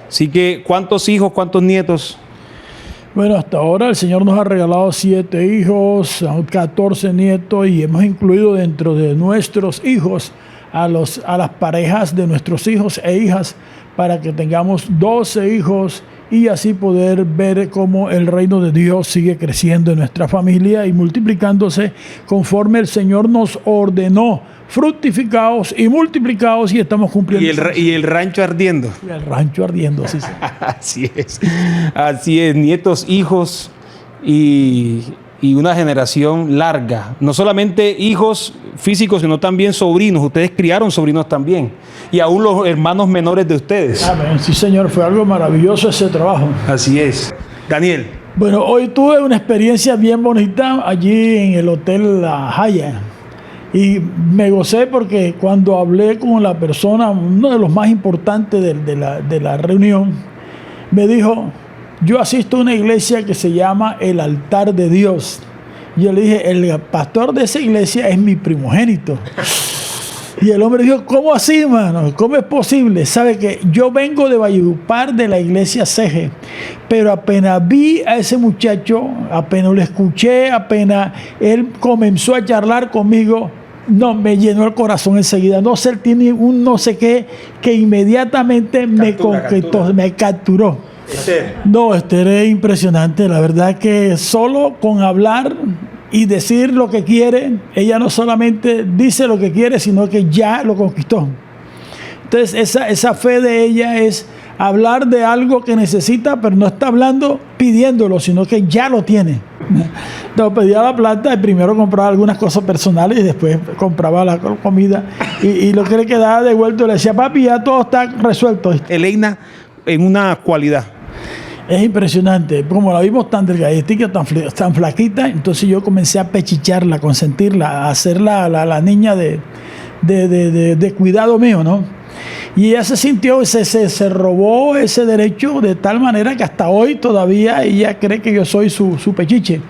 Así que, ¿cuántos hijos, cuántos nietos? Bueno, hasta ahora el Señor nos ha regalado 7 hijos, 14 nietos y hemos incluido dentro de nuestros hijos a las parejas de nuestros hijos e hijas para que tengamos 12 hijos y así poder ver cómo el reino de Dios sigue creciendo en nuestra familia y multiplicándose conforme el Señor nos ordenó, fructificados y multiplicados, y estamos cumpliendo. Y el rancho ardiendo. El rancho ardiendo, sí. Así es. Así es, nietos, hijos y una generación larga. No solamente hijos físicos, sino también sobrinos. Ustedes criaron sobrinos también. Y aún los hermanos menores de ustedes. Amén. Sí, Señor, fue algo maravilloso ese trabajo. Así es. Daniel. Bueno, hoy tuve una experiencia bien bonita allí en el Hotel La Haya. Y me gocé porque cuando hablé con la persona, uno de los más importantes de la reunión, me dijo: yo asisto a una iglesia que se llama el Altar de Dios. Y yo le dije: el pastor de esa iglesia es mi primogénito. Y el hombre dijo: ¿cómo así, hermano? ¿Cómo es posible? Sabe que yo vengo de Valledupar, de la iglesia CG, pero apenas vi a ese muchacho, apenas lo escuché, apenas él comenzó a charlar conmigo, no, me llenó el corazón enseguida. No sé, él tiene un no sé qué que inmediatamente me conquistó, me capturó. No, Esther es impresionante. La verdad que solo con hablar y decir lo que quiere, ella no solamente dice lo que quiere, sino que ya lo conquistó. Entonces esa fe de ella es hablar de algo que necesita, pero no está hablando pidiéndolo, sino que ya lo tiene. Entonces pedía la plata y primero compraba algunas cosas personales y después compraba la comida y lo que le quedaba devuelto le decía: papi, ya todo está resuelto. Eleina, en una cualidad. Es impresionante, como la vimos tan delgadita, tan flaquita, entonces yo comencé a pechicharla, a consentirla, a hacerla la niña de cuidado mío, ¿no? Y ella se sintió, se robó ese derecho de tal manera que hasta hoy todavía ella cree que yo soy su pechiche.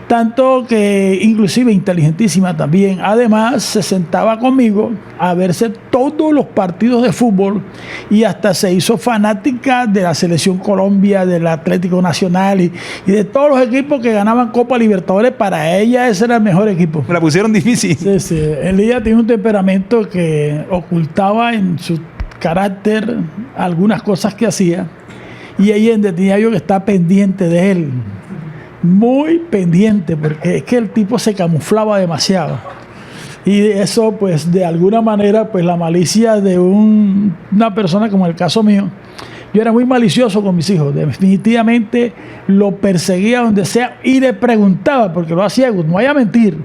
Tanto que inclusive inteligentísima también. Además se sentaba conmigo a verse todos los partidos de fútbol y hasta se hizo fanática de la Selección Colombia, del Atlético Nacional y de todos los equipos que ganaban Copa Libertadores. Para ella ese era el mejor equipo. Me la pusieron difícil. Sí, sí. Ella tiene un temperamento que ocultaba en su carácter algunas cosas que hacía y ella entendía yo que está pendiente de él. Muy pendiente, porque es que el tipo se camuflaba demasiado. Y eso, pues, de alguna manera, pues, la malicia de una persona como el caso mío. Yo era muy malicioso con mis hijos. Definitivamente lo perseguía donde sea y le preguntaba, porque lo hacía, no vaya a mentir.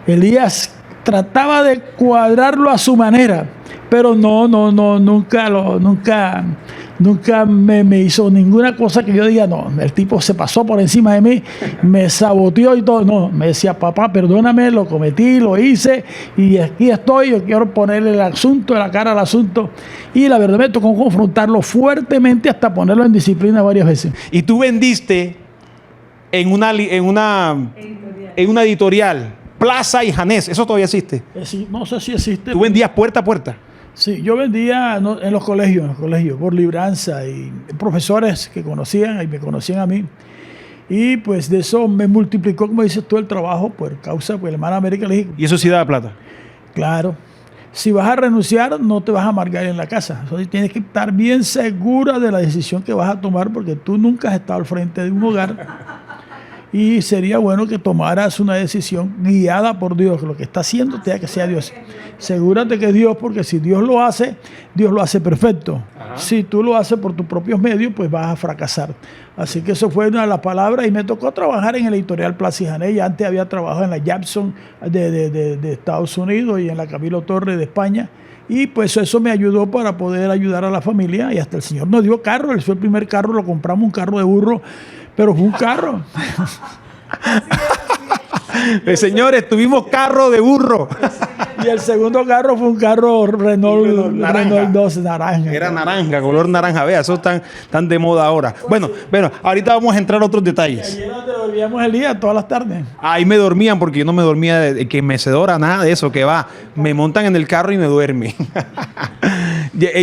Elías trataba de cuadrarlo a su manera, pero nunca me hizo ninguna cosa que yo diga: no, el tipo se pasó por encima de mí, me saboteó y todo. No, me decía: papá, perdóname, lo cometí, lo hice y aquí estoy, yo quiero ponerle la cara al asunto. Y la verdad me tocó confrontarlo fuertemente hasta ponerlo en disciplina varias veces. Y tú vendiste en una editorial, Plaza y Janés, ¿eso todavía existe? Sí, no sé si existe. ¿Tú vendías puerta a puerta? Sí, yo vendía en los colegios, por libranza, y profesores que conocían y me conocían a mí. Y pues de eso me multiplicó, como dices tú, el trabajo por causa, pues el hermano América le dije. ¿Y eso sí da plata? Claro. Si vas a renunciar, no te vas a amargar en la casa. Entonces tienes que estar bien segura de la decisión que vas a tomar, porque tú nunca has estado al frente de un hogar. Y sería bueno que tomaras una decisión guiada por Dios, que lo que está haciendo tenga que sea Dios. Asegúrate que es Dios, porque si Dios lo hace perfecto. Ajá. Si tú lo haces por tus propios medios, pues vas a fracasar. Así que eso fue una de las palabras y me tocó trabajar en el editorial Plaza y Janés. Ya antes había trabajado en la Jackson de Estados Unidos y en la Camilo Torre de España. Y pues eso me ayudó para poder ayudar a la familia y hasta el Señor nos dio carro. Él fue el primer carro, lo compramos, un carro de burro, pero fue un carro. Señores, tuvimos carro de burro. Y el segundo carro fue un carro Renault 12 naranja. Era naranja, color naranja. Vea, eso están de moda ahora. Bueno, ahorita vamos a entrar a otros detalles. Y ayer nos dormíamos el día todas las tardes. Ahí me dormían porque yo no me dormía de que mecedora, nada de eso, que va. Me montan en el carro y me duermen.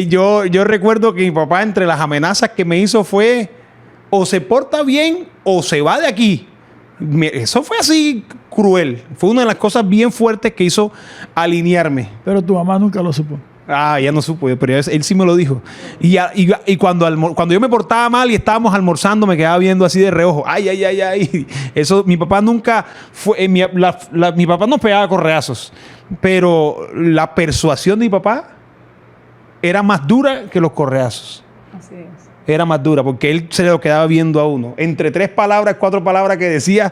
Yo recuerdo que mi papá, entre las amenazas que me hizo, fue o se porta bien o se va de aquí. Eso fue así cruel. Fue una de las cosas bien fuertes que hizo alinearme. Pero tu mamá nunca lo supo. Ya no supo, pero él sí me lo dijo. Y cuando yo me portaba mal y estábamos almorzando, me quedaba viendo así de reojo. Ay. Eso, mi papá nunca fue. Mi papá nos pegaba correazos, pero la persuasión de mi papá era más dura que los correazos. Así es. Era más dura porque él se lo quedaba viendo a uno. Entre 3 palabras, 4 palabras que decía,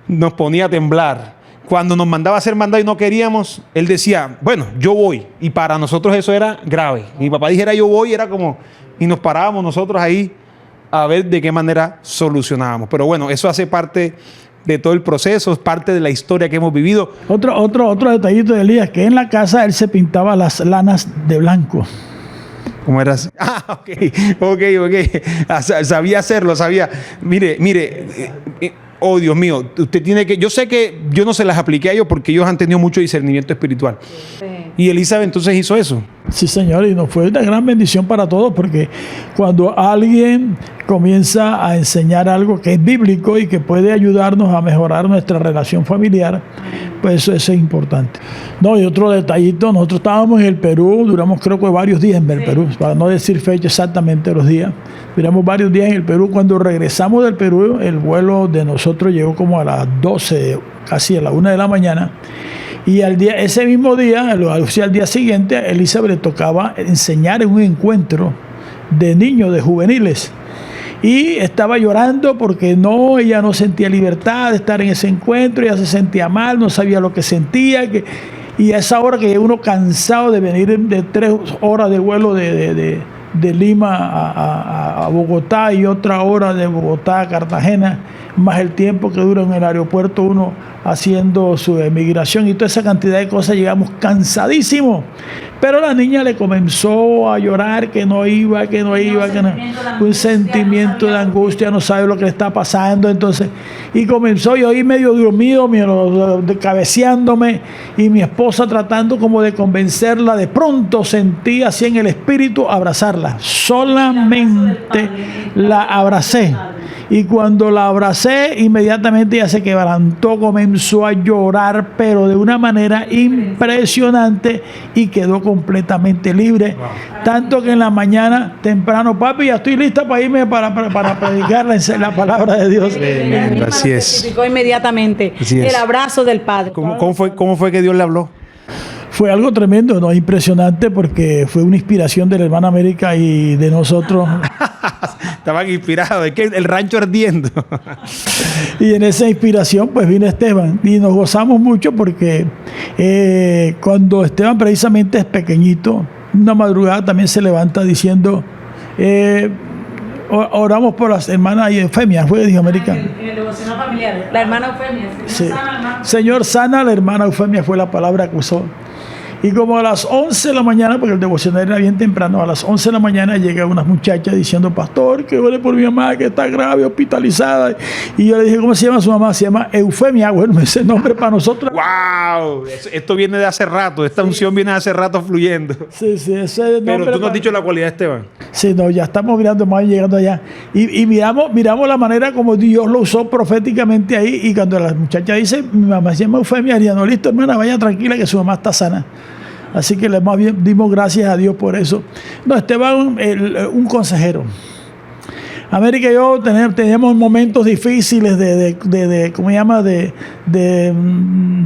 nos ponía a temblar. Cuando nos mandaba a hacer mandado y no queríamos, él decía, bueno, yo voy. Y para nosotros eso era grave. Mi papá dijera yo voy, era como, y nos parábamos nosotros ahí a ver de qué manera solucionábamos. Pero bueno, eso hace parte de todo el proceso, es parte de la historia que hemos vivido. Otro detallito de Elías, que en la casa él se pintaba las lanas de blanco. ¿Cómo era así? Ok. Sabía hacerlo, sabía. Mire. Oh, Dios mío, usted tiene que... Yo sé que yo no se las apliqué a ellos porque ellos han tenido mucho discernimiento espiritual. Sí. Y Elizabeth entonces hizo eso. Sí, señor, y nos fue una gran bendición para todos porque cuando alguien comienza a enseñar algo que es bíblico y que puede ayudarnos a mejorar nuestra relación familiar, pues eso es importante. No, y otro detallito, nosotros estábamos en el Perú, duramos creo que varios días en el Perú, para no decir fecha exactamente los días, duramos varios días en el Perú. Cuando regresamos del Perú, el vuelo de nosotros llegó como a las 12, casi a la 1 de la mañana. Y ese mismo día, al día siguiente, a Elizabeth le tocaba enseñar en un encuentro de niños, de juveniles. Y estaba llorando porque ella no sentía libertad de estar en ese encuentro, ella se sentía mal, no sabía lo que sentía. Y a esa hora que uno cansado de venir de 3 horas de vuelo de Lima a Bogotá y otra hora de Bogotá a Cartagena, más el tiempo que dura en el aeropuerto uno haciendo su emigración y toda esa cantidad de cosas, llegamos cansadísimos. Pero la niña le comenzó a llorar que no iba. Un sentimiento de angustia, no sabe lo que le está pasando. Entonces, y comenzó, yo ahí medio dormido, cabeceándome, y mi esposa tratando como de convencerla. De pronto sentí así en el espíritu abrazarla. Solamente la abracé. Y cuando la abracé, inmediatamente ella se quebrantó, comenzó a llorar, pero de una manera impresionante, y quedó completamente libre. Wow. Tanto que en la mañana temprano, papi, ya estoy lista para irme para predicar la palabra de Dios. Así es. Inmediatamente el abrazo del Padre. ¿Cómo fue que Dios le habló? Fue algo tremendo, ¿no? Impresionante, porque fue una inspiración de la hermana América y de nosotros. Estaban inspirados, es que el rancho ardiendo. Y en esa inspiración pues vino Esteban y nos gozamos mucho porque cuando Esteban precisamente es pequeñito, una madrugada también se levanta diciendo, oramos por las hermanas Eufemia, fue, dijo América. En el devocional familiar, la hermana Eufemia. Sí. Señor, sana a la hermana Eufemia, fue la palabra que usó. Y como a las 11 de la mañana, porque el devocional era bien temprano, a las 11 de la mañana llega una muchacha diciendo, pastor, que ore por mi mamá, que está grave, hospitalizada. Y yo le dije, ¿cómo se llama su mamá? Se llama Eufemia. Bueno, ese nombre para nosotros. ¡Wow! Esto viene de hace rato, esta unción viene de hace rato fluyendo. Sí, ese nombre. Pero tú no has dicho la cualidad, Esteban. Sí, no, ya estamos mirando más y llegando allá. Y miramos la manera como Dios lo usó proféticamente ahí. Y cuando la muchacha dice, mi mamá se llama Eufemia, haría, no, listo, hermana, vaya tranquila que su mamá está sana. Así que más bien dimos gracias a Dios por eso. No, Esteban, un consejero. América y yo teníamos momentos difíciles de ¿cómo se llama? De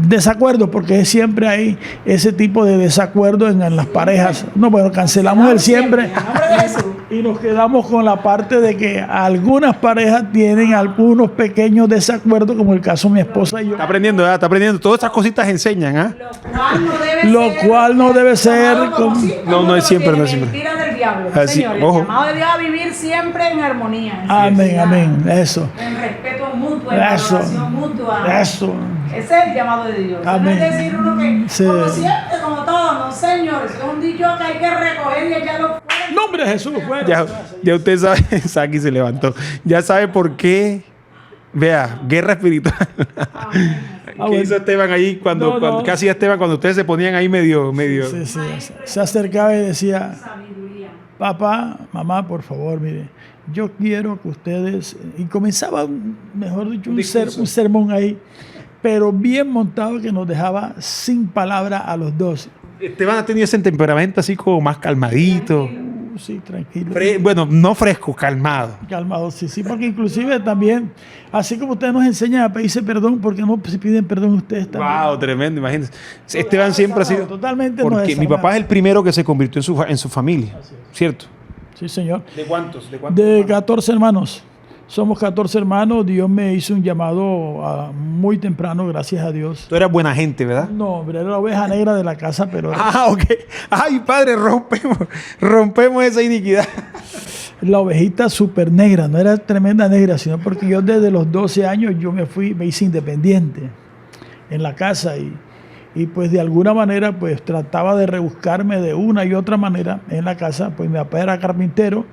desacuerdo, porque siempre hay ese tipo de desacuerdo en las parejas. No, bueno, cancelamos el siempre y nos quedamos con la parte de que algunas parejas tienen algunos pequeños desacuerdos, como el caso de mi esposa y yo. Está aprendiendo, ¿verdad? Está aprendiendo. Todas estas cositas enseñan, ¿ah? Lo cual no debe ser. No es siempre, no es siempre. Mentira del diablo. Así, Señor, el llamado de Dios a vivir siempre en armonía. Amén, eso. En respeto mutuo, en valoración mutua. Eso. Ese es el llamado de Dios. Amén. No es decir uno que, sí, como siempre, como todo, no, Señor. Es un dicho que hay que recoger y echarlo fuera. Nombre de Jesús, fuera. Ya usted sabe, Saki se levantó. Ya sabe por qué. Vea, guerra espiritual. Ah, ¿Qué bueno. hizo Esteban ahí No. ¿qué hacía Esteban cuando ustedes se ponían ahí medio? Sí, sí. Se acercaba y decía, Sabiduría. papá, mamá, por favor, mire, yo quiero que ustedes... Y comenzaba, mejor dicho, Un discurso. un sermón ahí, pero bien montado que nos dejaba sin palabra a los dos. Esteban ha tenido ese temperamento así como más calmadito. Sí, tranquilo. Bueno, no fresco, calmado. Calmado, sí, sí, porque inclusive también, así como ustedes nos enseñan a pedirse perdón, porque no se piden perdón ustedes también. Wow, tremendo, imagínense. Esteban siempre ha sido... Totalmente nos Porque mi desarmamos. papá es el primero que se convirtió en su familia, ¿cierto? Sí, señor. ¿De cuántos? De 14 hermanos. Somos 14 hermanos. Dios me hizo un llamado muy temprano, gracias a Dios. Tú eras buena gente, ¿verdad? No, hombre, era la oveja negra de la casa, pero Ah, ok. Ay, padre, rompemos esa iniquidad. la ovejita súper negra, no era tremenda negra, sino porque yo desde los 12 años yo me hice independiente en la casa y pues de alguna manera pues trataba de rebuscarme de una y otra manera en la casa. Pues mi papá era carpintero,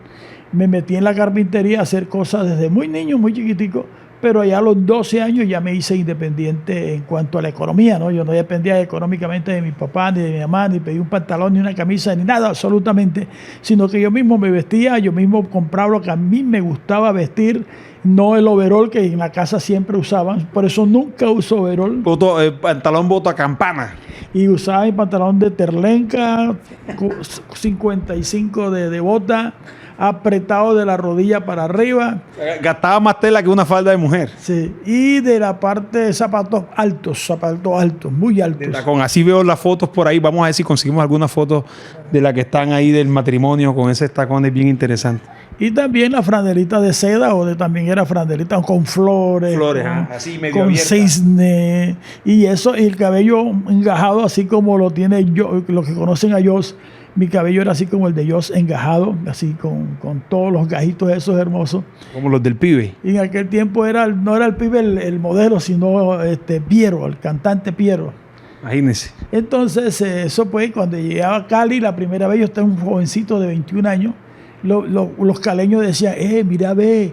me metí en la carpintería a hacer cosas desde muy niño, muy chiquitico, pero allá a los 12 años ya me hice independiente en cuanto a la economía, ¿no? Yo no dependía económicamente de mi papá, ni de mi mamá, ni pedí un pantalón, ni una camisa, ni nada, absolutamente, sino que yo mismo me vestía, yo mismo compraba lo que a mí me gustaba vestir, no el overol que en la casa siempre usaban, por eso nunca uso overol, Pantalón boto a campana. y usaba mi pantalón de terlenca, 55 de bota, apretado de la rodilla para arriba, Gastaba más tela que una falda de mujer. sí, y de la parte de zapatos altos, muy altos. De tacón. Así veo las fotos por ahí. Vamos a ver si conseguimos alguna foto de la que están ahí del matrimonio con ese tacón, es bien interesante. Y también la franelita de seda, también era franelita con flores, Flores, con, así medio con abierta. cisne, y eso, y el cabello engajado, así como lo tiene yo, los que conocen a Joss. Mi cabello era así como el de Joss, engajado, así con todos los gajitos esos hermosos. Como los del pibe. Y en aquel tiempo no era el pibe el modelo, sino Piero, el cantante Piero. Imagínense. Entonces, eso pues, cuando llegué a Cali, la primera vez yo estaba un jovencito de 21 años, los caleños decían, mira, ve,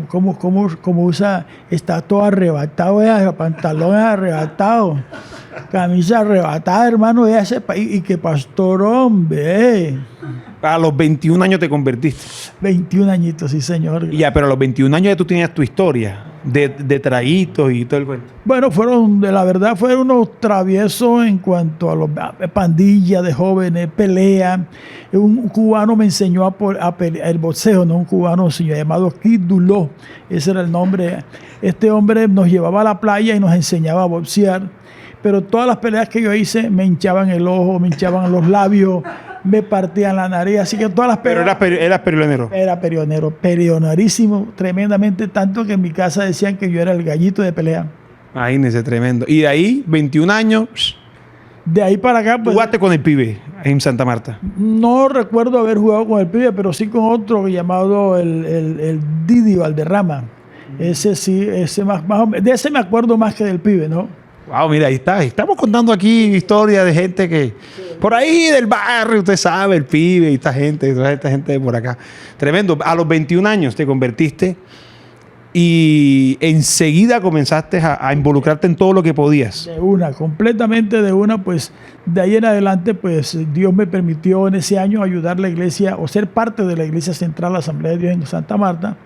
cómo usa, está todo arrebatado, pantalón arrebatado, camisa arrebatada, hermano, vea ese país, y que pastor, hombre, A los 21 años te convertiste. 21 añitos, sí, señor. Y ya, pero a los 21 años ya tú tenías tu historia de traguitos y todo el cuento. Bueno, la verdad, fueron unos traviesos en cuanto a los pandillas de jóvenes, pelea. Un cubano me enseñó a pelear, el boxeo, ¿no? Un cubano llamado Kid Duló, ese era el nombre. Este hombre nos llevaba a la playa y nos enseñaba a boxear. Pero todas las peleas que yo hice me hinchaban el ojo, me hinchaban los labios, me partían la nariz. Así que todas las Pero peleas. eras perionero. Era perionerísimo, tremendamente, tanto que en mi casa decían que yo era el gallito de pelea. Imagínense, tremendo. Y de ahí, 21 años, De ahí para acá, pues, jugaste con el pibe en Santa Marta. no recuerdo haber jugado con el pibe, pero sí con otro llamado el Didi Valderrama. Ese sí, de ese me acuerdo más que del pibe, ¿no? Wow, mira, ahí está. Estamos contando aquí historias de gente que... Por ahí del barrio, usted sabe, el pibe y esta gente de por acá. Tremendo. A los 21 años te convertiste y enseguida comenzaste a involucrarte en todo lo que podías. Completamente de una, pues de ahí en adelante, pues Dios me permitió en ese año ayudar a la iglesia o ser parte de la iglesia central, la Asamblea de Dios en Santa Marta.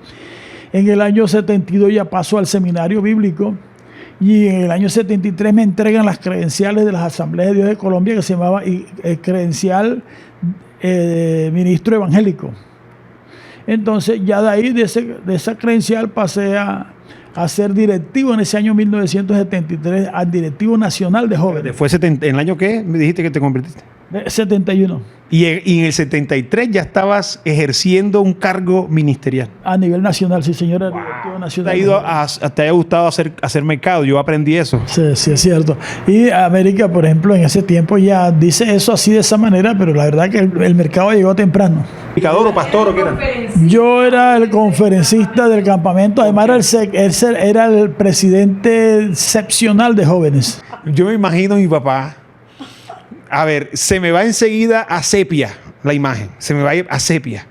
En el año 72 ya paso al seminario bíblico y en el año 73 me entregan las credenciales de las Asambleas de Dios de Colombia, que se llamaba credencial ministro evangélico. Entonces ya de ahí, de esa credencial, pasé a ser directivo en ese año 1973, al directivo nacional de jóvenes. ¿En el año qué me dijiste que te convertiste? 71. Y en el 73 ya estabas ejerciendo un cargo ministerial. A nivel nacional, sí, señor, el directivo nacional. Te ha gustado hacer mercado. Yo aprendí eso. Sí, sí, es cierto. Y América, por ejemplo, en ese tiempo ya dice eso así de esa manera, pero la verdad que el mercado llegó temprano. ¿Picador o pastor o qué era? Yo era el conferencista del campamento, además era el presidente excepcional de jóvenes. Yo me imagino a mi papá. A ver, se me va enseguida a sepia la imagen. Se me va a ir a sepia.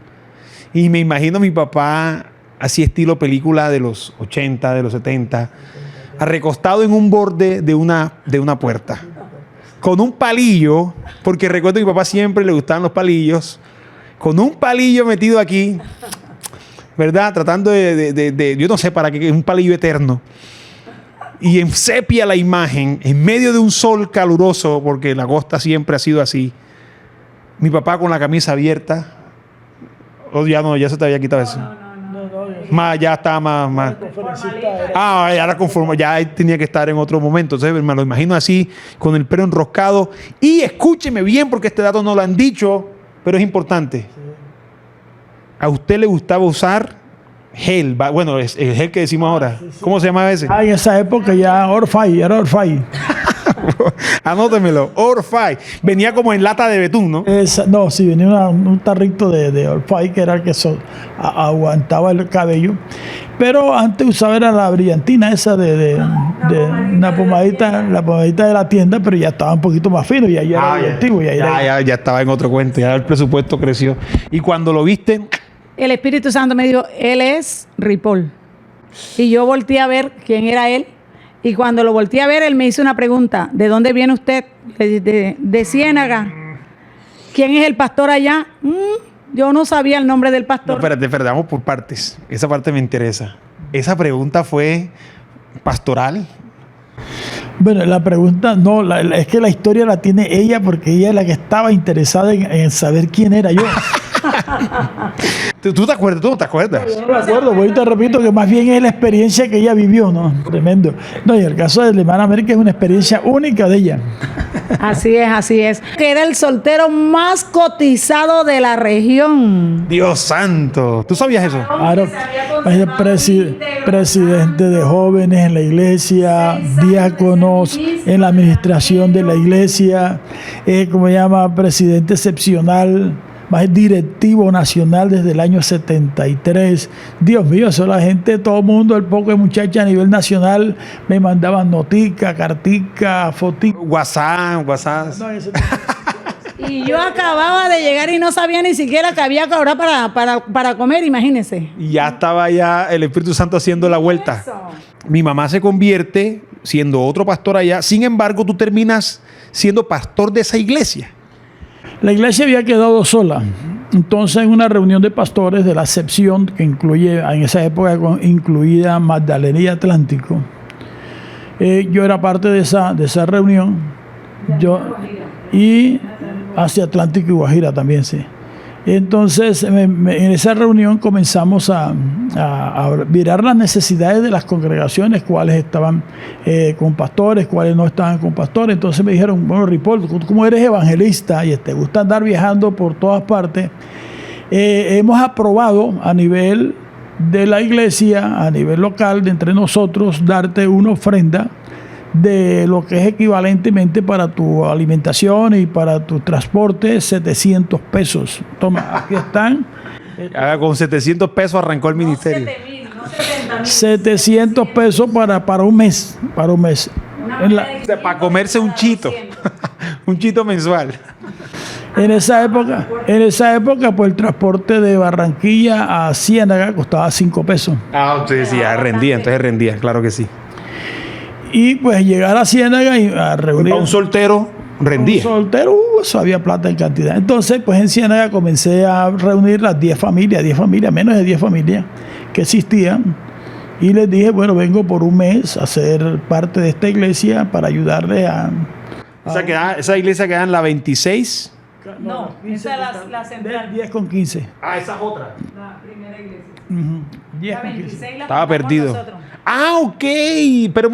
Y me imagino a mi papá así estilo película de los 80, de los 70. recostado en un borde de una puerta, con un palillo, porque recuerdo que a mi papá siempre le gustaban los palillos, con un palillo metido aquí, ¿verdad? Tratando yo no sé para qué, un palillo eterno. Y en sepia la imagen, en medio de un sol caluroso, porque la costa siempre ha sido así. Mi papá con la camisa abierta. Oh, ya se te había quitado eso. Ya estaba más. Ya era conforme, ya tenía que estar en otro momento. Entonces me lo imagino así, con el pelo enroscado. Y escúcheme bien, porque este dato no lo han dicho, pero es importante. ¿A usted le gustaba usar gel? Bueno, el gel que decimos ahora. ¿Cómo se llama ese? En esa época ya Orfai, era Orfai. Anótemelo, Orfai. Venía como en lata de betún, ¿no? No, sí, venía un tarrito de Orfai, que era el que aguantaba el cabello. Pero antes usaba era la brillantina esa de una pomadita, la pomadita de la tienda, pero ya estaba un poquito más fino, ya era antiguo. Ya estaba en otro cuento, ya el presupuesto creció. Y cuando lo viste, el Espíritu Santo me dijo, él es Ripoll. Y yo volteé a ver quién era él. Y cuando lo volteé a ver, él me hizo una pregunta. ¿De dónde viene usted? De Ciénaga. ¿Quién es el pastor allá? Yo no sabía el nombre del pastor. No, espérate, vamos por partes. Esa parte me interesa. ¿Esa pregunta fue pastoral? Bueno, la pregunta no, es que la historia la tiene ella, porque ella es la que estaba interesada en saber quién era yo. ¿Tú te acuerdas? ¿Tú no te acuerdas? Yo no me acuerdo, pues te repito que más bien es la experiencia que ella vivió, ¿no? Tremendo. No, y el caso de la hermana América es una experiencia única de ella. Así es. Que era el soltero más cotizado de la región. Dios santo. ¿Tú sabías eso? Claro, presidente de jóvenes en la iglesia, diáconos en la administración de la iglesia, como se llama, presidente excepcional, más directivo nacional desde el año 73. Dios mío, eso la gente, todo el mundo, el poco de muchachas a nivel nacional me mandaban notica, cartica, fotico. WhatsApp. No, Y yo acababa de llegar y no sabía ni siquiera que había que ahora para comer, imagínense. Y ya estaba el Espíritu Santo haciendo la vuelta. Mi mamá se convierte siendo otro pastor allá. Sin embargo, tú terminas siendo pastor de esa iglesia. La iglesia había quedado sola. Entonces, en una reunión de pastores de la Acepción, que incluye, en esa época incluida Magdalena y Atlántico, yo era parte de esa reunión. Y hacia Atlántico y Guajira también, sí. Entonces, en esa reunión comenzamos a mirar las necesidades de las congregaciones, cuáles estaban con pastores, cuáles no estaban con pastores. Entonces me dijeron, bueno, Ripoll, tú como eres evangelista y te gusta andar viajando por todas partes, hemos aprobado a nivel de la iglesia, a nivel local, de entre nosotros, darte una ofrenda de lo que es equivalentemente para tu alimentación y para tu transporte, 700 pesos. Toma, aquí están. Con 700 pesos arrancó el ministerio. 700 pesos para un mes. Para un mes. Para comerse un chito. Un chito mensual. En esa época, pues el transporte de Barranquilla a Ciénaga costaba 5 pesos. Usted decía, rendía, claro que sí. Y pues llegar a Ciénaga y a reunir. A un soltero rendía. Un soltero, eso había plata en cantidad. Entonces, pues en Ciénaga comencé a reunir las 10 familias, menos de 10 familias que existían. Y les dije, bueno, vengo por un mes a ser parte de esta iglesia para ayudarles a... O sea, esa iglesia queda en la 26. No, esa es la central. 10 con 15. Esa es otra. La primera iglesia. 10 La con 15. 26 la Estaba fundamos perdido. nosotros. Ok. Pero un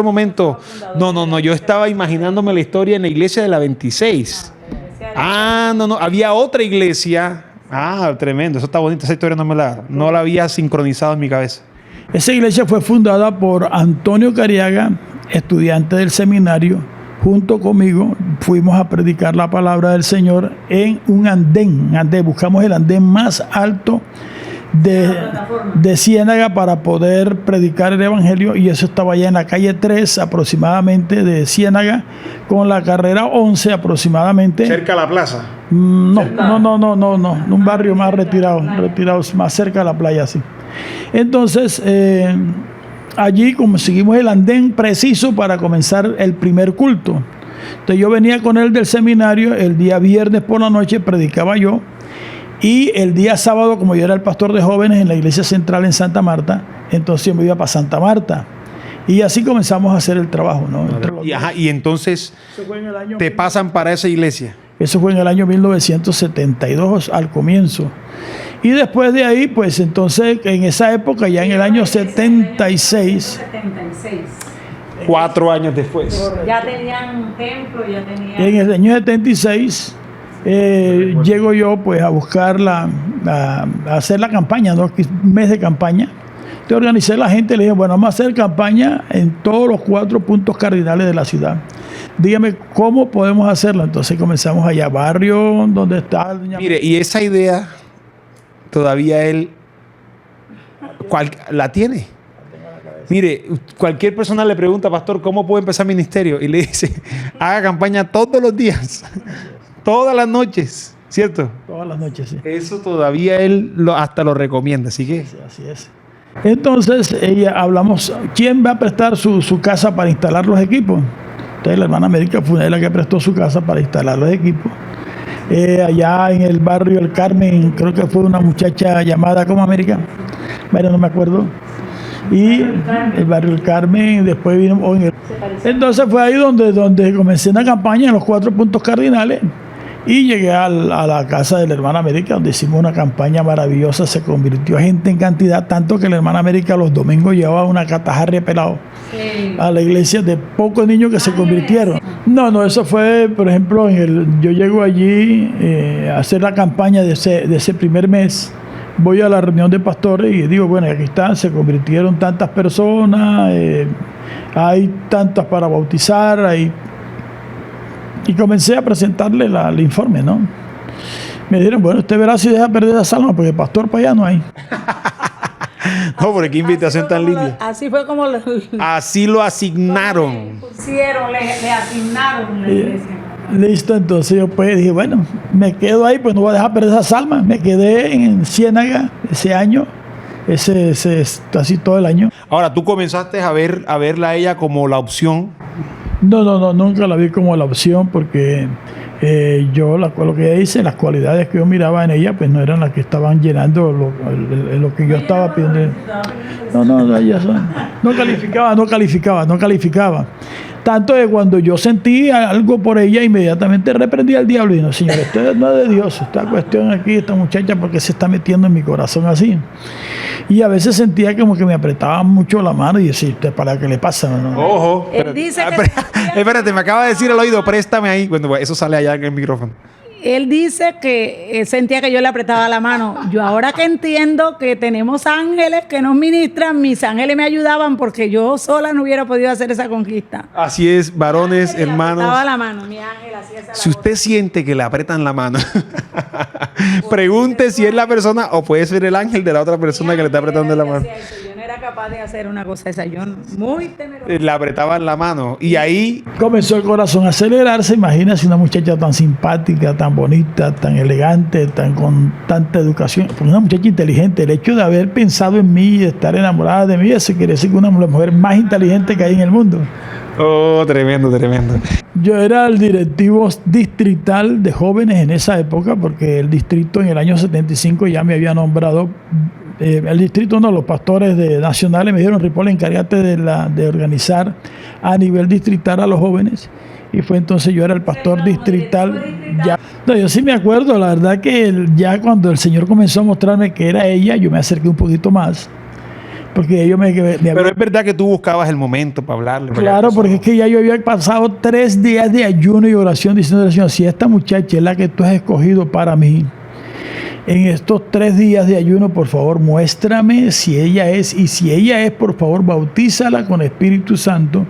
momento. No. Yo estaba imaginándome la historia en la iglesia de la 26. No. Había otra iglesia. Tremendo. Eso está bonito. Esa historia no la había sincronizado en mi cabeza. Esa iglesia fue fundada por Antonio Cariaga, estudiante del seminario. Junto conmigo fuimos a predicar la palabra del Señor en un andén. Buscamos el andén más alto de Ciénaga para poder predicar el evangelio, y eso estaba allá en la calle 3 aproximadamente de Ciénaga, con la carrera 11 aproximadamente. ¿Cerca a la plaza? No, un barrio más retirado, más cerca de la playa, sí. Entonces allí conseguimos el andén preciso para comenzar el primer culto. Entonces yo venía con él del seminario, el día viernes por la noche predicaba yo, y el día sábado, como yo era el pastor de jóvenes en la iglesia central en Santa Marta, entonces yo me iba para Santa Marta. Y así comenzamos a hacer el trabajo, ¿no? Y entonces te pasan para esa iglesia. Eso fue en el año 1972, al comienzo. Y después de ahí, pues entonces, en esa época, ya en el año 76... 4 años después. Ya tenían un templo, ya tenían... En el año 76 llego yo pues a buscar a hacer la campaña, ¿no? Un mes de campaña. Te organicé la gente, le dije, bueno, vamos a hacer campaña en todos los 4 puntos cardinales de la ciudad. Dígame cómo podemos hacerlo. Entonces comenzamos allá, barrio donde está... Mire, y esa idea todavía él la tiene. Mire, cualquier persona le pregunta, pastor, ¿cómo puedo empezar ministerio? Y le dice, haga campaña todos los días, todas las noches, ¿cierto? Todas las noches, sí. Eso todavía él hasta lo recomienda, así que... Sí, así es. Entonces, hablamos, ¿quién va a prestar su casa para instalar los equipos? Entonces, la hermana América fue la que prestó su casa para instalar los equipos. Allá en el barrio El Carmen, creo que fue una muchacha llamada como América, bueno, no me acuerdo. Y el barrio El Carmen, después vino... Entonces fue ahí donde comencé una campaña en los 4 puntos cardinales y llegué a la casa de la hermana América, donde hicimos una campaña maravillosa. Se convirtió gente en cantidad, tanto que la hermana América los domingos llevaba una catajarria pelado a la iglesia de pocos niños que se convirtieron. No, eso fue, por ejemplo, yo llego allí a hacer la campaña de ese primer mes. Voy a la reunión de pastores y digo, bueno, aquí están, se convirtieron tantas personas, hay tantas para bautizar, y comencé a presentarle el informe, ¿no? Me dijeron, bueno, usted verá si deja perder esa alma, porque pastor para allá no hay. No, porque qué invitación tan linda. Así fue como así lo asignaron. Le asignaron la iglesia. Listo, entonces yo pues dije, bueno, me quedo ahí, pues no voy a dejar perder esas almas. Me quedé en Ciénaga ese año, casi todo el año. Ahora, ¿tú comenzaste a verla a ella como la opción? No, nunca la vi como la opción porque yo lo que ella dice, las cualidades que yo miraba en ella, pues no eran las que estaban llenando lo que yo estaba pidiendo. No, ella no calificaba. Tanto que cuando yo sentí algo por ella, inmediatamente reprendí al diablo y dije, no, señor, esto no es de Dios, esta cuestión aquí, esta muchacha, porque se está metiendo en mi corazón así. Y a veces sentía como que me apretaba mucho la mano y decía, ¿para qué le pasa? ¿No? Ojo. Él dice que... Espérate, me acaba de decir al oído, préstame ahí. Bueno, eso sale allá en el micrófono. Él dice que sentía que yo le apretaba la mano. Yo ahora que entiendo que tenemos ángeles que nos ministran, mis ángeles me ayudaban porque yo sola no hubiera podido hacer esa conquista. Así es, varones, hermanos. Le apretaba la mano, mi ángel hacía esa Si usted siente que le apretan la mano, pregunte si es la persona o puede ser el ángel de la otra persona que le está apretando la mano. Yo no era capaz de hacer una cosa esa, yo muy temerosa. Le apretaban la mano y ahí comenzó el corazón a acelerarse. Imagínese una muchacha tan simpática, tan bonita, tan elegante, con tanta educación, una muchacha inteligente. El hecho de haber pensado en mí y de estar enamorada de mí, eso quiere decir que una mujer más inteligente que hay en el mundo. Oh, tremendo. Yo era el directivo distrital de jóvenes en esa época, porque el distrito en el año 75 ya me había nombrado. El distrito no, los pastores nacionales me dijeron, Ripoll, encárgate de organizar a nivel distrital a los jóvenes. Y fue entonces yo era el pastor distrital. Yo sí me acuerdo, la verdad que ya cuando el Señor comenzó a mostrarme que era ella, yo me acerqué un poquito más. Porque ellos Pero es verdad que tú buscabas el momento para hablarle. Claro, porque es que ya yo había pasado 3 días de ayuno y oración diciendo al Señor, si esta muchacha es la que tú has escogido para mí, en estos 3 días de ayuno, por favor, muéstrame si ella es, y si ella es, por favor, bautízala con Espíritu Santo.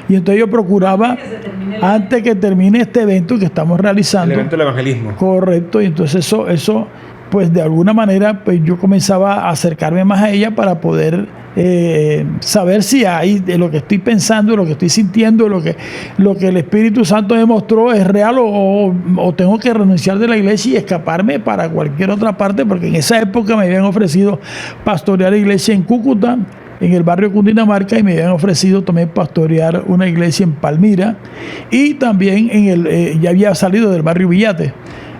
Y entonces yo procuraba, antes que termine este evento que estamos realizando, el evento del evangelismo. Correcto, y entonces eso pues de alguna manera, pues yo comenzaba a acercarme más a ella para poder saber si hay de lo que estoy pensando, lo que estoy sintiendo, lo que el Espíritu Santo me mostró es real o tengo que renunciar de la iglesia y escaparme para cualquier otra parte, porque en esa época me habían ofrecido pastorear la iglesia en Cúcuta, en el barrio Cundinamarca y me habían ofrecido también pastorear una iglesia en Palmira y también ya había salido del barrio Villate.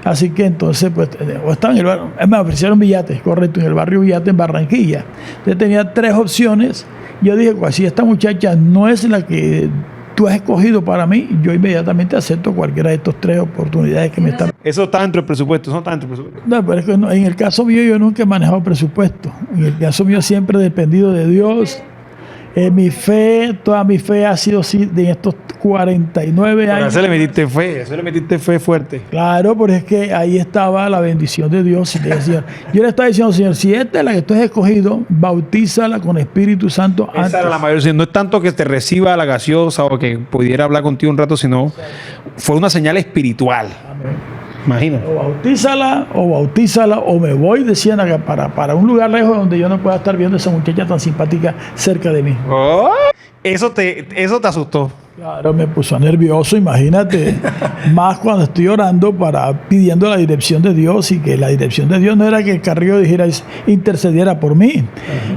Así que entonces, pues, estaba en el barrio, me ofrecieron Villate, correcto, en el barrio Villate en Barranquilla. Yo tenía 3 opciones. Yo dije, pues si esta muchacha no es la que tú has escogido para mí, yo inmediatamente acepto cualquiera de estas 3 oportunidades que me están. Eso está dentro del presupuesto, eso no está dentro del presupuesto. No, pero es que en el caso mío yo nunca he manejado presupuesto. En el caso mío siempre he dependido de Dios. Mi fe, toda mi fe ha sido así de estos 49 Pero años. eso le metiste fe fuerte. Claro, pero es que ahí estaba la bendición de Dios. Y le decía, yo le estaba diciendo, Señor, si esta es la que tú has escogido, bautízala con Espíritu Santo antes. Esa era la mayor señal. No es tanto que te reciba la gaseosa o que pudiera hablar contigo un rato, sino fue una señal espiritual. Imagínate. O bautízala o me voy de Ciénaga para un lugar lejos donde yo no pueda estar viendo a esa muchacha tan simpática cerca de mí. Oh, eso te asustó. Claro, me puso nervioso, imagínate. Más cuando estoy orando pidiendo la dirección de Dios, y que la dirección de Dios no era que el Carrillo dijera, intercediera por mí.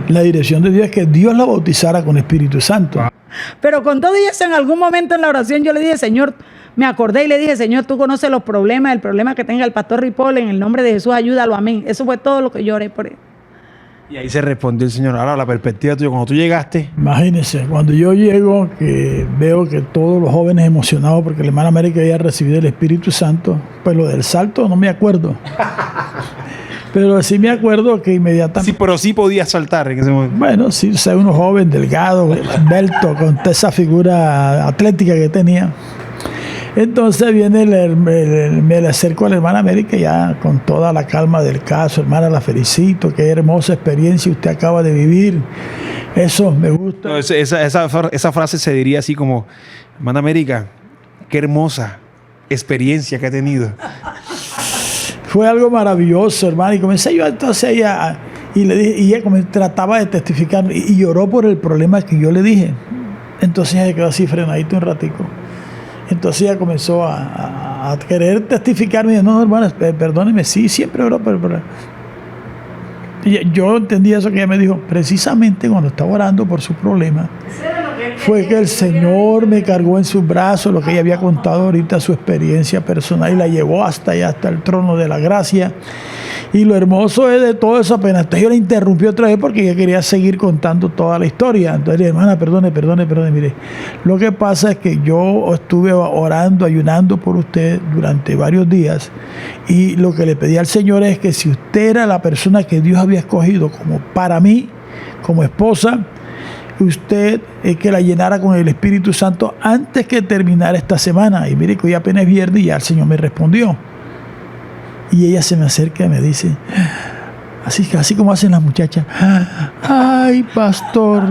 La dirección de Dios es que Dios la bautizara con Espíritu Santo. Pero con todo eso, en algún momento en la oración yo le dije, Señor, me acordé y le dije, Señor, tú conoces los problemas, el problema que tenga el pastor Ripoll, en el nombre de Jesús, ayúdalo, amén. Eso fue todo lo que yo oré por él. Y ahí se respondió el Señor. Ahora, la perspectiva tuya, cuando tú llegaste. Imagínense, cuando yo llego, que veo que todos los jóvenes emocionados porque la hermana América había recibido el Espíritu Santo, pues lo del salto no me acuerdo. Pero sí me acuerdo que inmediatamente... Sí, pero sí podías saltar en ese momento. Bueno, sí, soy uno joven, delgado, esbelto, con toda esa figura atlética que tenía. Entonces me le acerco a la hermana América ya con toda la calma del caso. Hermana, la felicito, qué hermosa experiencia usted acaba de vivir. Eso me gusta. No, esa frase se diría así como, hermana América, qué hermosa experiencia que ha tenido. Fue algo maravilloso, hermano. Y comencé yo entonces y le dije, y ella trataba de testificar y lloró por el problema que yo le dije. Entonces ella quedó así frenadito un ratico. Entonces ella comenzó a querer testificar. Me dijo, no, hermana, perdóneme, sí, siempre oró, pero... Y yo entendí eso que ella me dijo. Precisamente cuando estaba orando por su problema, fue que el Señor me cargó en sus brazos, lo que ella había contado ahorita, su experiencia personal, y la llevó hasta allá, hasta el trono de la gracia. Y lo hermoso es de todo eso, apenas entonces yo la interrumpí otra vez porque ella quería seguir contando toda la historia. Entonces le dije, hermana, perdone, mire, lo que pasa es que yo estuve orando, ayunando por usted durante varios días, y lo que le pedí al Señor es que si usted era la persona que Dios había escogido como para mí, como esposa, usted que la llenara con el Espíritu Santo antes que terminara esta semana. Y mire que hoy apenas es viernes y ya el Señor me respondió. Y ella se me acerca y me dice, así como hacen las muchachas, ay, pastor,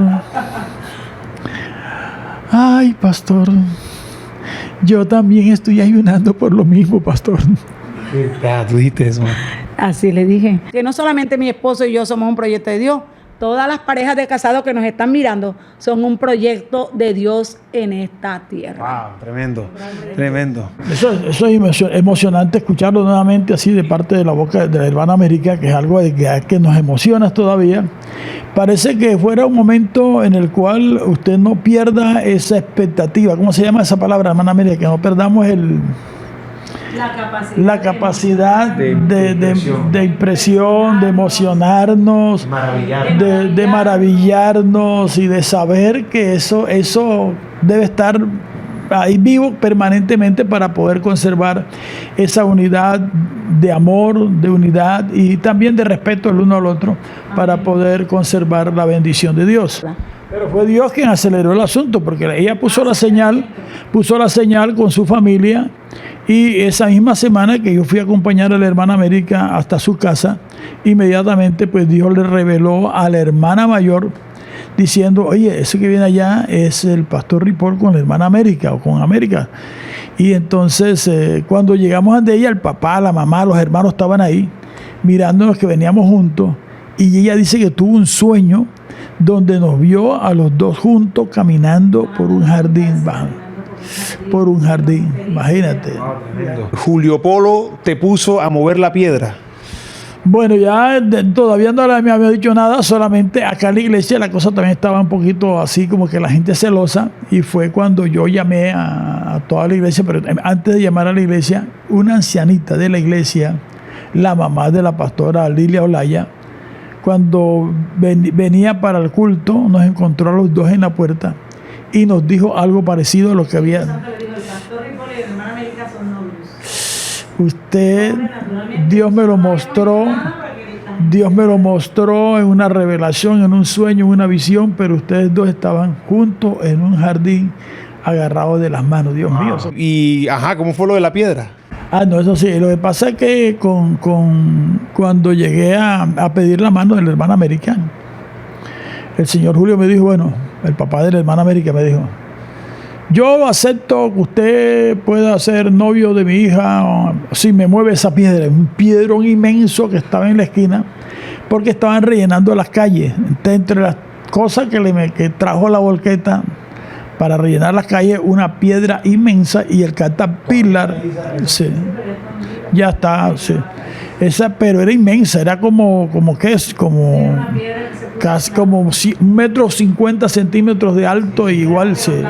yo también estoy ayunando por lo mismo, pastor. Tú dijiste eso. Así le dije. Que no solamente mi esposo y yo somos un proyecto de Dios. Todas las parejas de casados que nos están mirando son un proyecto de Dios en esta tierra. Wow, tremendo. Eso es emocionante escucharlo nuevamente así de parte de la boca de la hermana América, que es algo que nos emociona todavía. Parece que fuera un momento en el cual usted no pierda esa expectativa. ¿Cómo se llama esa palabra, hermana América? Que no perdamos la capacidad de impresión, de emocionarnos, de maravillarnos y de saber que eso debe estar ahí vivo permanentemente para poder conservar esa unidad de amor, de unidad y también de respeto el uno al otro, para poder conservar la bendición de Dios. Pero fue Dios quien aceleró el asunto, porque ella puso la señal con su familia, y esa misma semana que yo fui a acompañar a la hermana América hasta su casa, inmediatamente pues Dios le reveló a la hermana mayor diciendo, oye, ese que viene allá es el pastor Ripoll con la hermana América o con América. Y entonces cuando llegamos ante ella, el papá, la mamá, los hermanos estaban ahí mirándonos que veníamos juntos, y ella dice que tuvo un sueño donde nos vio a los dos juntos caminando por un jardín, imagínate. Julio Polo te puso a mover la piedra Bueno, ya todavía no me había dicho nada, solamente acá en la iglesia la cosa también estaba un poquito así, como que la gente celosa, y fue cuando yo llamé a toda la iglesia, pero antes de llamar a la iglesia, una ancianita de la iglesia, la mamá de la pastora Lilia Olaya, cuando venía para el culto, nos encontró a los dos en la puerta y nos dijo algo parecido a lo que había. Usted, Dios me lo mostró en una revelación, en un sueño, en una visión, pero ustedes dos estaban juntos en un jardín agarrados de las manos, Dios mío. Y, ¿cómo fue lo de la piedra? No, eso sí, lo que pasa es que cuando llegué a pedir la mano de la hermana América, el señor Julio me dijo, bueno, el papá de la hermana América me dijo, yo acepto que usted pueda ser novio de mi hija si me mueve esa piedra, un piedrón inmenso que estaba en la esquina, porque estaban rellenando las calles. Entonces, entre las cosas que trajo la volqueta para rellenar las calles, una piedra inmensa y el Caterpillar, sí, ya está, sí. Pero era inmensa, era como casi como 1,50 metros de alto, y igual sí.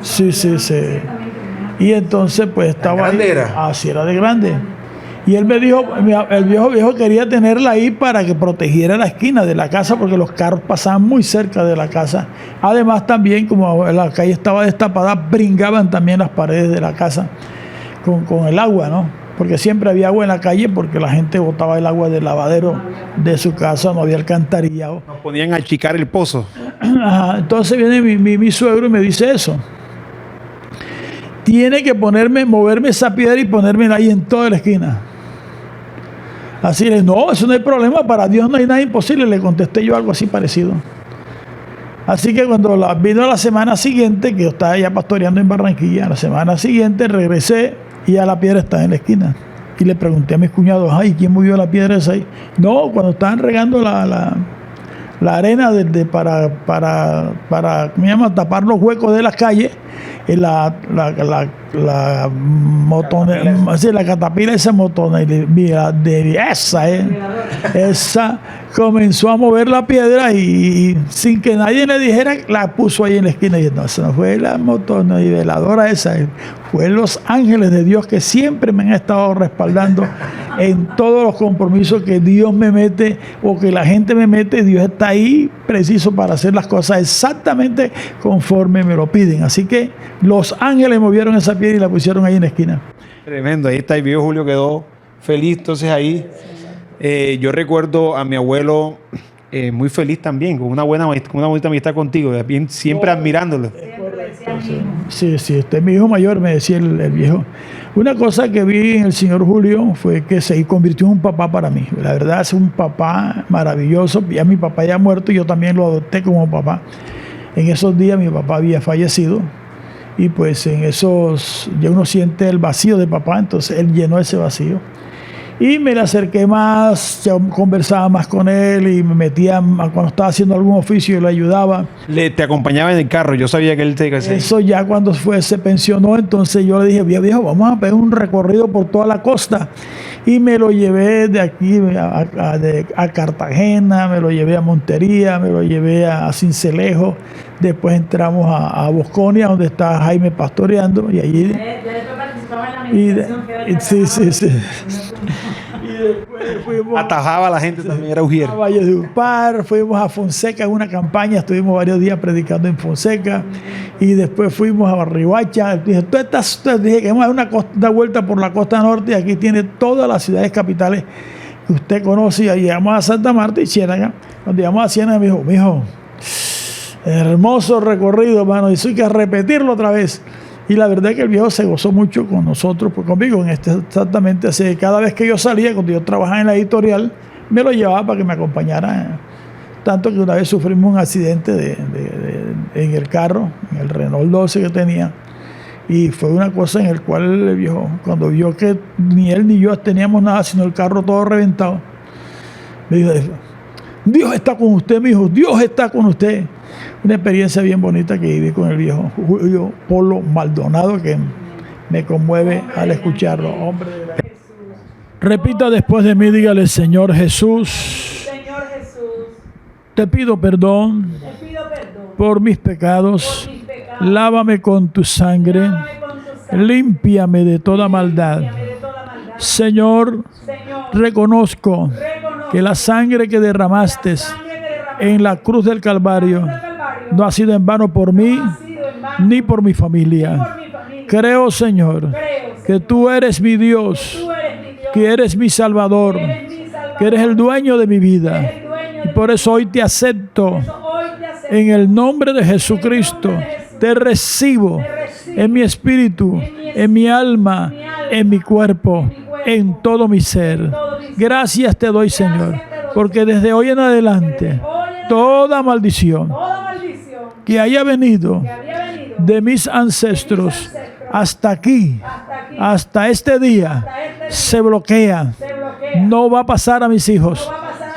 Sí. Y entonces pues estaba ahí. Así era de grande. Y él me dijo, el viejo quería tenerla ahí para que protegiera la esquina de la casa, porque los carros pasaban muy cerca de la casa. Además también, como la calle estaba destapada, brincaban también las paredes de la casa con el agua, ¿no? Porque siempre había agua en la calle, porque la gente botaba el agua del lavadero de su casa, no había alcantarillado. Nos ponían a achicar el pozo. Entonces viene mi suegro y me dice eso. Tiene que moverme esa piedra y ponérmela ahí en toda la esquina. Así le, no, eso no hay problema, para Dios no hay nada imposible, le contesté yo algo así parecido. Así que cuando vino la semana siguiente, que yo estaba ya pastoreando en Barranquilla, la semana siguiente regresé y ya la piedra estaba en la esquina. Y le pregunté a mis cuñados, ay, ¿quién movió la piedra esa ahí? No, cuando estaban regando la arena para ¿cómo se llama?, tapar los huecos de las calles, la catapila esa esa comenzó a mover la piedra y sin que nadie le dijera, la puso ahí en la esquina. Y no, eso no fue la motorniveladora esa, fue los ángeles de Dios que siempre me han estado respaldando en todos los compromisos que Dios me mete o que la gente me mete. Dios está ahí preciso para hacer las cosas exactamente conforme me lo piden. Así que los ángeles movieron esa piedra y la pusieron ahí en la esquina. Tremendo, ahí está, el viejo Julio quedó feliz entonces ahí. Yo recuerdo a mi abuelo muy feliz también, con una bonita amistad contigo, siempre admirándolo. Sí, este es mi hijo mayor, me decía el viejo. Una cosa que vi en el señor Julio fue que se convirtió en un papá para mí. La verdad es un papá maravilloso. Ya mi papá ya ha muerto, yo también lo adopté como papá. En esos días mi papá había fallecido y pues en esos ya uno siente el vacío de papá, entonces él llenó ese vacío. Y me le acerqué más, ya conversaba más con él y me metía, cuando estaba haciendo algún oficio, le ayudaba. Te acompañaba en el carro, yo sabía que él te decía. Eso ya cuando se pensionó, entonces yo le dije, viejo, vamos a pegar un recorrido por toda la costa. Y me lo llevé de aquí a Cartagena, me lo llevé a Montería, me lo llevé a Cincelejo. Después entramos a Bosconia, donde está Jaime pastoreando, y allí... Sí. Y después fuimos... Atajaba a la gente también, era ujier. A Valle de Upar, fuimos a Fonseca en una campaña, estuvimos varios días predicando en Fonseca, y después fuimos a Riohacha. Dije, dije que vamos a dar una vuelta por la costa norte, y aquí tiene todas las ciudades capitales que usted conoce. Y llegamos a Santa Marta y Ciénaga. Cuando llegamos a Ciénaga, me dijo, mijo, hermoso recorrido, hermano, y eso hay que repetirlo otra vez. Y la verdad es que el viejo se gozó mucho con nosotros, pues conmigo, exactamente así. Cada vez que yo salía, cuando yo trabajaba en la editorial, me lo llevaba para que me acompañara. Tanto que una vez sufrimos un accidente en el carro, en el Renault 12 que tenía. Y fue una cosa en la cual el viejo, cuando vio que ni él ni yo teníamos nada, sino el carro todo reventado, me dijo, Dios está con usted, mi hijo, Dios está con usted. Una experiencia bien bonita que viví con el viejo Julio Polo Maldonado, que me conmueve al escucharlo. Hombre de la... Repita después de mí, dígale: Señor Jesús, Señor Jesús, te pido perdón te pido perdón por mis pecados. por mis pecados. Lávame con tu sangre. Lávame con tu sangre. Límpiame de toda maldad. Límpiame de toda maldad. Señor, Señor, reconozco reconozco que la sangre que derramaste sangre que derramaste en la cruz del Calvario del Calvario no ha sido en vano por mí ha sido en vano ni por mi familia. por mi familia. Creo, Señor, Creo, que Señor, tú eres mi Dios, tú eres mi Dios, que eres mi Salvador, eres mi Salvador, que eres el dueño de mi vida. eres el dueño Y de por eso hoy te acepto mi vida. Hoy te acepto en el nombre de Jesucristo. Te recibo en mi espíritu, en mi alma, en mi cuerpo, en todo mi ser. Gracias te doy, Señor, porque desde hoy en adelante toda maldición toda maldición que haya venido que había venido de mis ancestros hasta aquí, hasta aquí, hasta este día, se bloquea. se bloquea. No va a pasar a mis hijos,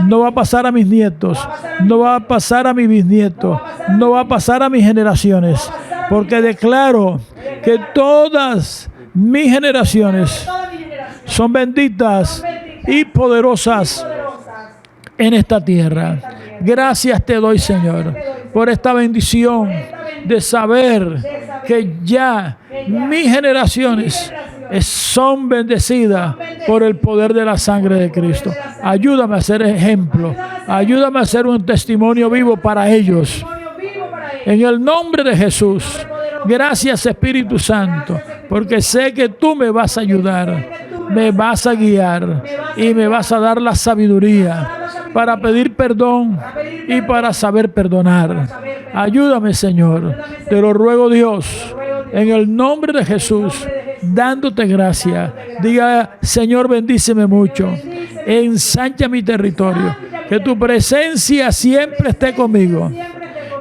no va a pasar a mis nietos, no va a pasar a mis bisnietos, no va a pasar a mis generaciones, porque declaro que todas mis generaciones Toda mi generación son benditas y poderosas poderosas. en esta tierra. Gracias te doy, Señor, por esta bendición de saber que ya mis generaciones son bendecidas por el poder de la sangre de Cristo. Ayúdame a ser ejemplo, ayúdame a ser un testimonio vivo para ellos. Testimonio vivo para ellos. En el nombre de Jesús. Gracias, Espíritu Santo, porque sé que tú me vas a ayudar, me vas a guiar y me vas a dar la sabiduría para pedir perdón y para saber perdonar. Ayúdame, Señor. Te lo ruego, Dios, en el nombre de Jesús, dándote gracias. Diga: Señor, bendíceme mucho. Ensancha mi territorio. Que tu presencia siempre esté conmigo.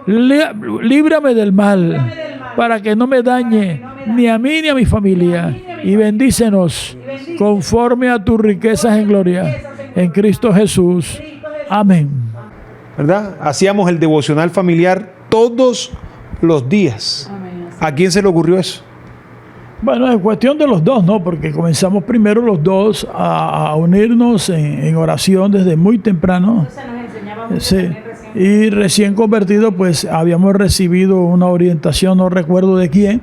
Líbrame del mal, para que no me dañe ni a mí ni a mi familia. Y bendícenos conforme a tus riquezas en gloria. En Cristo Jesús. Amén. ¿Verdad? Hacíamos el devocional familiar todos los días. ¿A quién se le ocurrió eso? Bueno, es cuestión de los dos, ¿no? Porque comenzamos primero los dos a unirnos en oración desde muy temprano. Entonces nos enseñaba mucho Sí. también recién. Y recién convertido, pues habíamos recibido una orientación, no recuerdo de quién,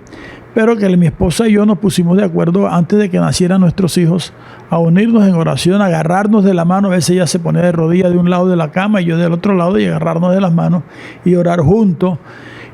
pero que mi esposa y yo nos pusimos de acuerdo antes de que nacieran nuestros hijos a unirnos en oración, a agarrarnos de la mano. A veces ella se ponía de rodillas de un lado de la cama y yo del otro lado, y agarrarnos de las manos y orar juntos.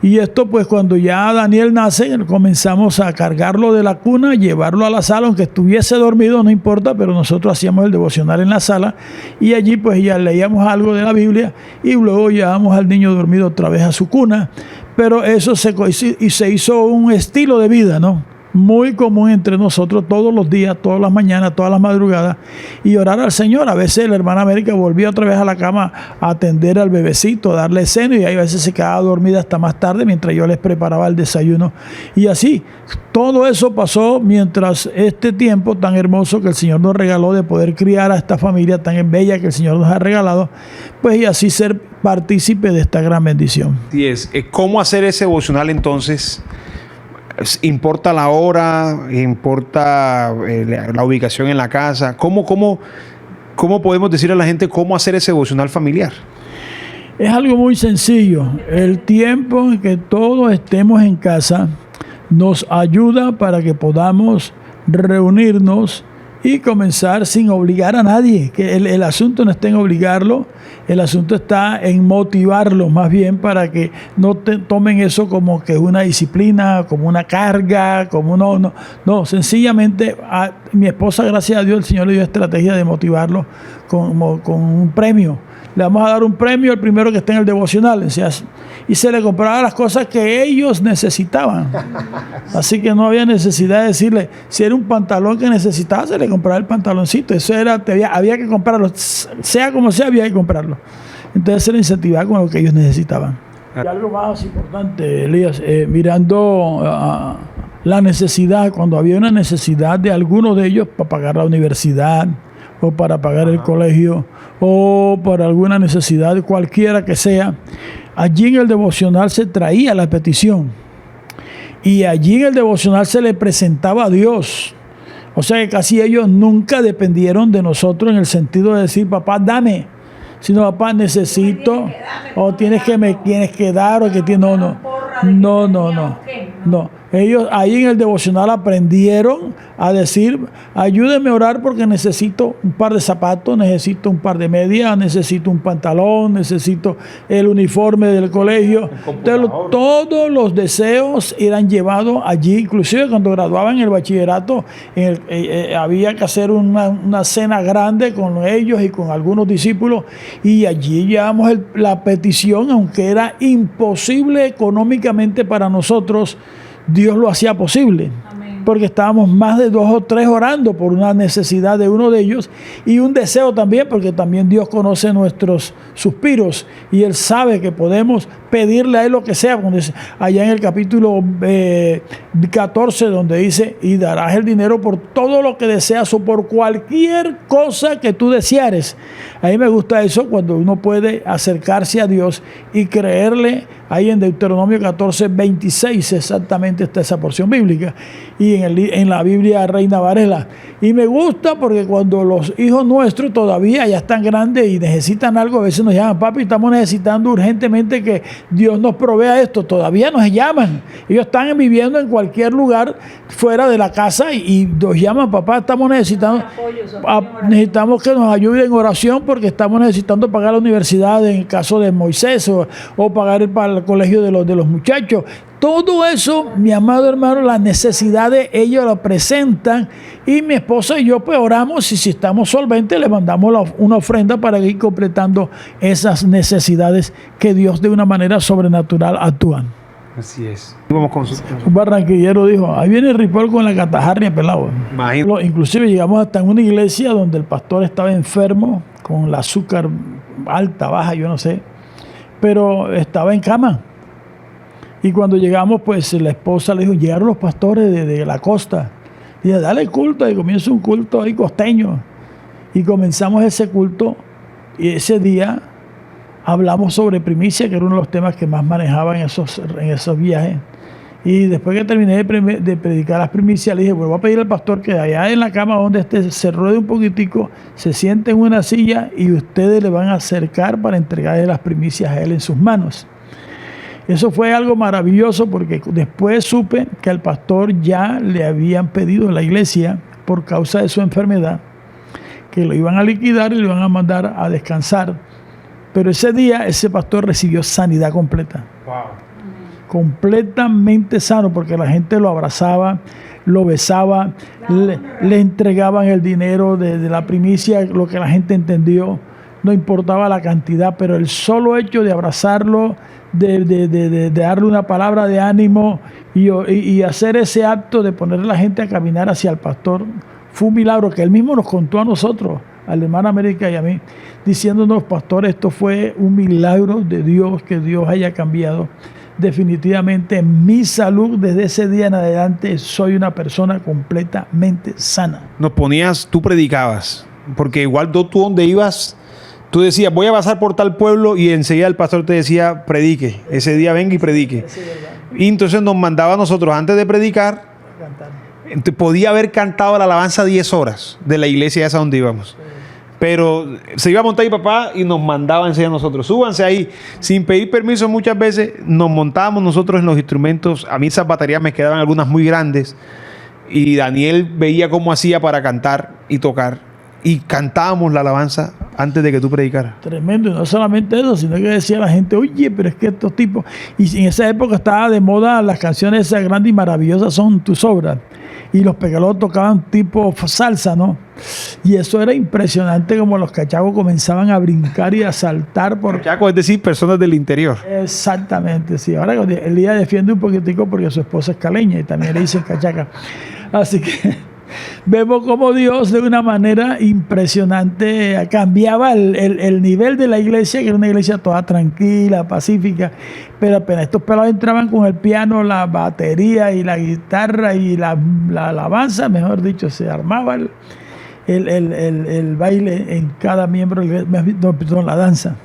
Y esto, pues cuando ya Daniel nace, comenzamos a cargarlo de la cuna, llevarlo a la sala, aunque estuviese dormido, no importa, pero nosotros hacíamos el devocional en la sala y allí pues ya leíamos algo de la Biblia y luego llevábamos al niño dormido otra vez a su cuna. Pero eso se hizo un estilo de vida, ¿no? Muy común entre nosotros todos los días, todas las mañanas, todas las madrugadas, y orar al Señor. A veces la hermana América volvía otra vez a la cama a atender al bebecito, a darle seno, y a veces se quedaba dormida hasta más tarde mientras yo les preparaba el desayuno. Y así, todo eso pasó mientras este tiempo tan hermoso que el Señor nos regaló de poder criar a esta familia tan bella que el Señor nos ha regalado, pues y así ser partícipe de esta gran bendición. Y ¿cómo hacer ese devocional entonces? ¿Importa la hora? ¿Importa la ubicación en la casa? ¿Cómo podemos decir a la gente cómo hacer ese devocional familiar? Es algo muy sencillo. El tiempo en que todos estemos en casa nos ayuda para que podamos reunirnos y comenzar sin obligar a nadie. Que el asunto no está en obligarlo, el asunto está en motivarlo más bien, para que no tomen eso como que una disciplina, como una carga, como no, sencillamente a mi esposa, gracias a Dios, el Señor le dio estrategia de motivarlo con un premio. Le vamos a dar un premio al primero que esté en el devocional. Y se le compraba las cosas que ellos necesitaban. Así que no había necesidad de decirle, si era un pantalón que necesitaba, se le compraba el pantaloncito. Eso era, había que comprarlo. Sea como sea, había que comprarlo. Entonces se le incentivaba con lo que ellos necesitaban. Y algo más importante, Elías, mirando la necesidad, cuando había una necesidad de alguno de ellos para pagar la universidad, o para pagar el colegio, o por alguna necesidad cualquiera que sea, allí en el devocional se traía la petición. Y allí en el devocional se le presentaba a Dios. O sea que casi ellos nunca dependieron de nosotros en el sentido de decir, papá, dame. Sino, papá, necesito, o tienes que dar, o que tienes, no. Ellos ahí en el devocional aprendieron a decir, ayúdenme a orar porque necesito un par de zapatos, necesito un par de medias, necesito un pantalón, necesito el uniforme del colegio. Entonces, todos los deseos eran llevados allí, inclusive cuando graduaban el bachillerato, había que hacer una cena grande con ellos y con algunos discípulos, y allí llevamos la petición, aunque era imposible económicamente para nosotros, Dios lo hacía posible. Amén. Porque estábamos más de 2 o 3 orando por una necesidad de uno de ellos y un deseo también, porque también Dios conoce nuestros suspiros y Él sabe que podemos pedirle a Él lo que sea. Cuando dice, allá en el capítulo 14, donde dice, y darás el dinero por todo lo que deseas o por cualquier cosa que tú deseares. A mí me gusta eso, cuando uno puede acercarse a Dios y creerle. Ahí en Deuteronomio 14, 26 exactamente está esa porción bíblica, y en la Biblia Reina Varela. Y me gusta porque cuando los hijos nuestros todavía ya están grandes y necesitan algo, a veces nos llaman, papi, estamos necesitando urgentemente que Dios nos provea esto. Todavía nos llaman. Ellos están viviendo en cualquier lugar fuera de la casa y nos llaman, papá, estamos necesitando, necesitamos que nos ayuden en oración porque estamos necesitando pagar la universidad en el caso de Moisés o pagar el colegio de los muchachos. Todo eso, mi amado hermano, las necesidades ellos lo presentan, y mi esposa y yo pues oramos, y si estamos solventes le mandamos una ofrenda para ir completando esas necesidades que Dios de una manera sobrenatural actúa. Así es. Vamos con un barranquillero dijo, ahí viene Ripoll con la catajarria pelado. Inclusive llegamos hasta en una iglesia donde el pastor estaba enfermo, con el azúcar alta, baja, yo no sé, pero estaba en cama. Y cuando llegamos, pues la esposa le dijo, llegaron los pastores de la costa. Y dice, dale culto, y comienza un culto ahí costeño. Y comenzamos ese culto, y ese día hablamos sobre primicia, que era uno de los temas que más manejaba en esos viajes. Y después que terminé de predicar las primicias, le dije, pues voy a pedir al pastor que allá en la cama donde esté, se ruede un poquitico, se siente en una silla, y ustedes le van a acercar para entregarle las primicias a él en sus manos. Eso fue algo maravilloso, porque después supe que al pastor ya le habían pedido a la iglesia, por causa de su enfermedad, que lo iban a liquidar y lo iban a mandar a descansar. Pero ese día ese pastor recibió sanidad completa. Wow. Completamente sano, porque la gente lo abrazaba, lo besaba, le entregaban el dinero de la primicia, lo que la gente entendió. No importaba la cantidad, pero el solo hecho de abrazarlo, de darle una palabra de ánimo y hacer ese acto de poner a la gente a caminar hacia el pastor, fue un milagro que él mismo nos contó a nosotros, al hermano América y a mí, diciéndonos, pastor, esto fue un milagro de Dios, que Dios haya cambiado. Definitivamente mi salud desde ese día en adelante, soy una persona completamente sana. Tú predicabas, porque igual tú donde ibas, tú decías, voy a pasar por tal pueblo, y enseguida el pastor te decía, predique. Ese día venga y predique. Y entonces nos mandaba a nosotros, antes de predicar, podía haber cantado la alabanza 10 horas de la iglesia esa donde íbamos. Pero se iba a montar mi papá y nos mandaba a enseñar a nosotros. Súbanse ahí. Sin pedir permiso muchas veces, nos montábamos nosotros en los instrumentos. A mí esas baterías me quedaban algunas muy grandes. Y Daniel veía cómo hacía para cantar y tocar. Y cantábamos la alabanza antes de que tú predicaras. Tremendo. Y no solamente eso, sino que decía la gente, oye, pero es que estos tipos... Y en esa época estaba de moda las canciones esas grandes y maravillosas, son tus obras. Y los pegalos tocaban tipo salsa, ¿no? Y eso era impresionante, como los cachacos comenzaban a brincar y a saltar por... Cachacos, es decir, personas del interior. Exactamente, sí. Ahora Elías defiende un poquitico porque su esposa es caleña y también le dicen cachaca. Así que vemos cómo Dios de una manera impresionante cambiaba el nivel de la iglesia, que era una iglesia toda tranquila, pacífica, pero apenas estos pelados entraban con el piano, la batería y la guitarra y la alabanza, mejor dicho, se armaba el baile en cada miembro, no, perdón, la danza.